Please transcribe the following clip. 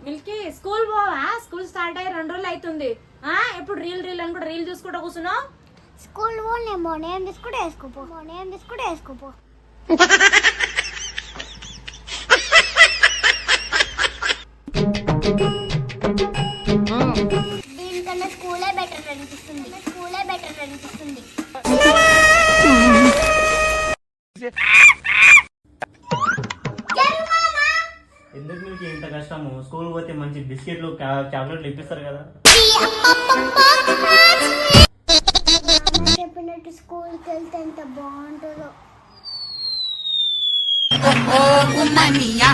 మిల్కి school పోవా? School start అయ్యి 2 రోజులు అవుతుంది. ఎప్పుడు రీల్ అని కూడా రీల్ చూసుకుంటూ కూర్చున్నావు. స్కూల్ పోనేమో నేను బిస్కుట్ వేసుకోపో దీనికన్నా స్కూలే బెటర్ అనిపిస్తుంది. ఎందుకు మీకు ఇంత కష్టము? స్కూల్ పోతే మంచి బిస్కెట్లు చాక్లెట్లు ఇప్పిస్తారు కదా. చెప్పినట్టు స్కూల్కి వెళ్తే ఎంత బాగుంటుందో. ఓ గుమ్మనియా